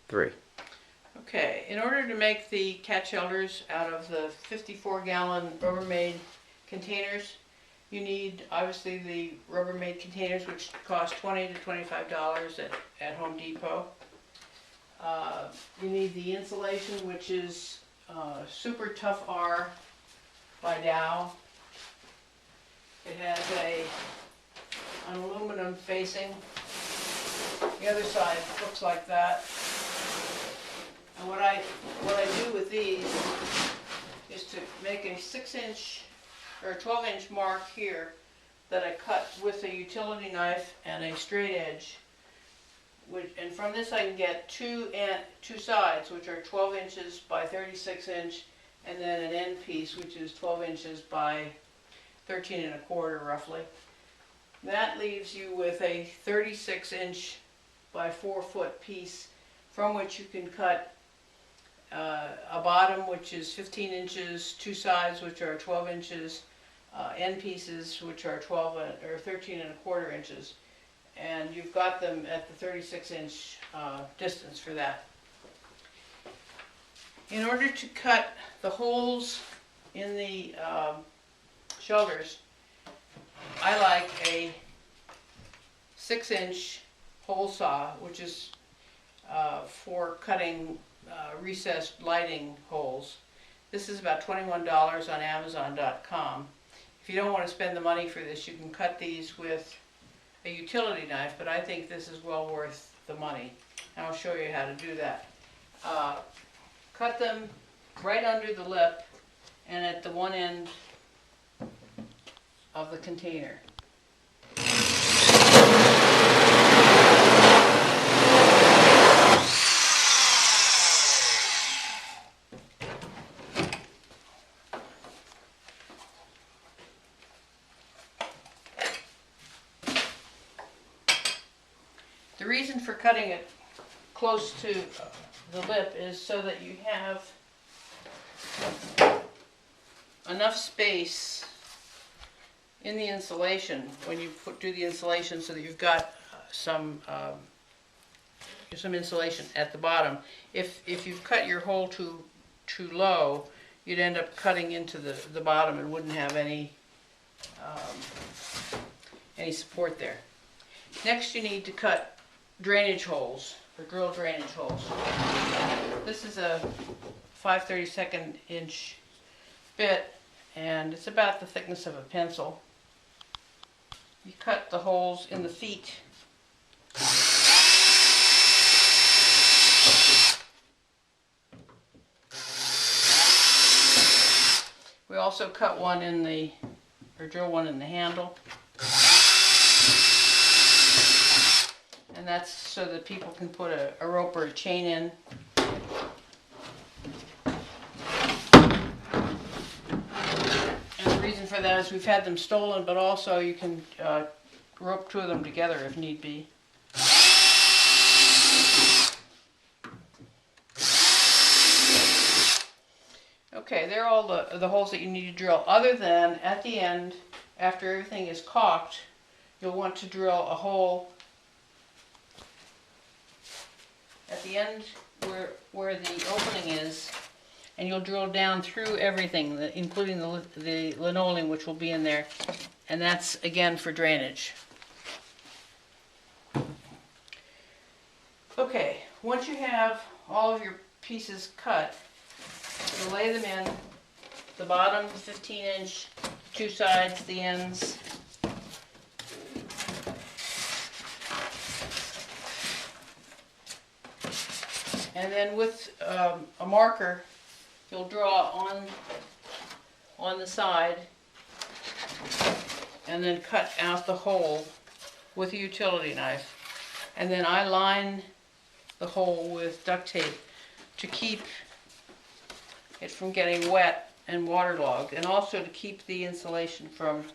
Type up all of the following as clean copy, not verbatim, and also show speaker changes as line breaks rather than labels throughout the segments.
3.
Okay, in order to make the catch holders out of the 54-gallon Rubbermaid containers, you need obviously the Rubbermaid containers, which cost $20 to $25 at Home Depot. You need the insulation, which is Super Tough R by Dow. It has an aluminum facing. The other side looks like that. And what I do with these is to make a 6-inch or a 12-inch mark here that I cut with a utility knife and a straight edge. And from this I can get two sides, which are 12 inches by 36 inch, and then an end piece, which is 12 inches by 13 1/4 roughly. That leaves you with a 36-inch by 4-foot piece, from which you can cut a bottom, which is 15 inches, two sides, which are 12 inches, end pieces, which are 12 or 13 1/4 inches. And you've got them at the 36-inch distance for that. In order to cut the holes in the shelters, I like a 6-inch hole saw, which is for cutting recessed lighting holes. This is about $21 on Amazon.com. If you don't want to spend the money for this, you can cut these with a utility knife, but I think this is well worth the money. And I'll show you how to do that. Cut them right under the lip and at the one end of the container. The reason for cutting it close to the lip is so that you have enough space in the insulation when you do the insulation, so that you've got some insulation at the bottom. If you've cut your hole too low, you'd end up cutting into the bottom and wouldn't have any support there. Next, you need to cut drainage holes, or drill drainage holes. This is a 5/32 inch bit, and it's about the thickness of a pencil. You cut the holes in the feet. We also cut one in the, or drill one in the handle. And that's so that people can put a rope or a chain in. And the reason for that is we've had them stolen, but also you can rope two of them together if need be. Okay, they're all the holes that you need to drill, other than at the end, after everything is caulked, you'll want to drill a hole at the end where the opening is, and you'll drill down through everything, including the linoleum, which will be in there, and that's again for drainage. Okay, once you have all of your pieces cut, you'll lay them in the bottom, 15-inch, two sides, the ends. And then with a marker, you'll draw on the side and then cut out the hole with a utility knife. And then I line the hole with duct tape to keep it from getting wet and waterlogged, and also to keep the insulation from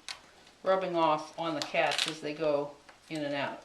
rubbing off on the cats as they go in and out.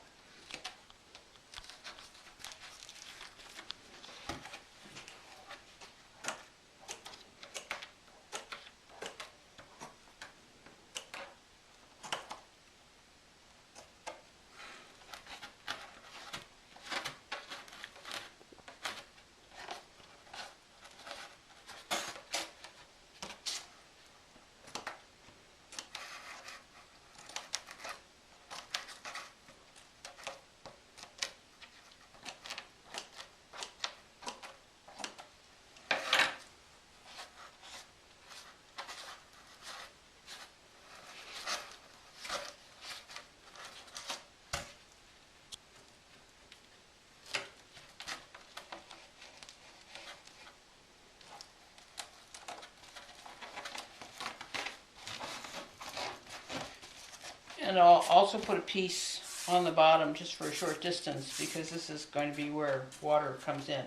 I'll also put a piece on the bottom just for a short distance because this is going to be where water comes in.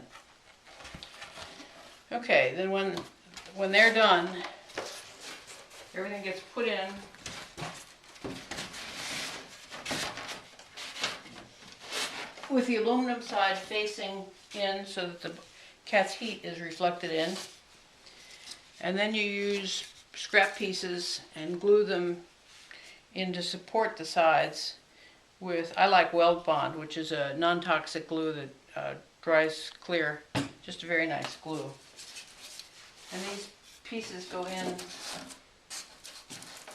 Okay, then when they're done, everything gets put in. With the aluminum side facing in so that the cat's heat is reflected in. And then you use scrap pieces and glue them in to support the sides with, I like Weld Bond, which is a non-toxic glue that dries clear. Just a very nice glue. And these pieces go in,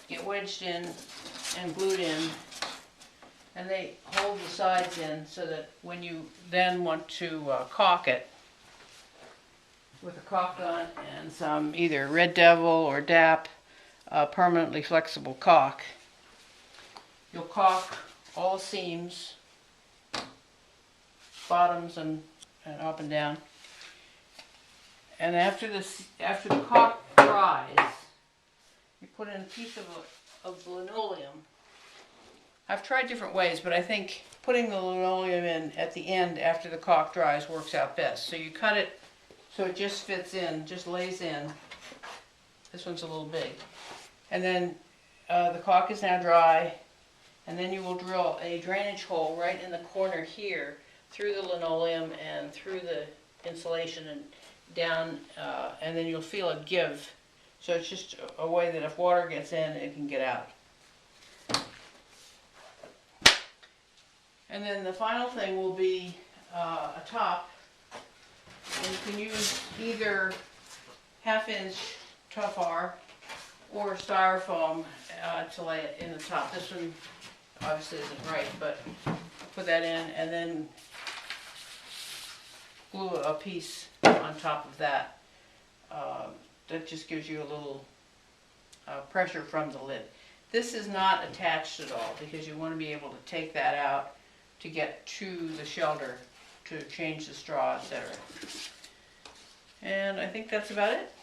get wedged in and glued in. And they hold the sides in so that when you then want to caulk it with a caulk gun and some either Red Devil or DAP permanently flexible caulk, you'll caulk all seams, bottoms and up and down. And after the caulk dries, you put in a piece of linoleum. I've tried different ways, but I think putting the linoleum in at the end after the caulk dries works out best. So you cut it so it just fits in, just lays in. This one's a little big. And then the caulk is now dry, and then you will drill a drainage hole right in the corner here through the linoleum and through the insulation and down, and then you'll feel it give. So it's just a way that if water gets in, it can get out. And then the final thing will be a top, and you can use either 1/2 inch tough R or styrofoam to lay it in the top. This one obviously isn't right, but put that in and then glue a piece on top of that. That just gives you a little pressure from the lid. This is not attached at all because you want to be able to take that out to get to the shelter, to change the straw, etc. And I think that's about it.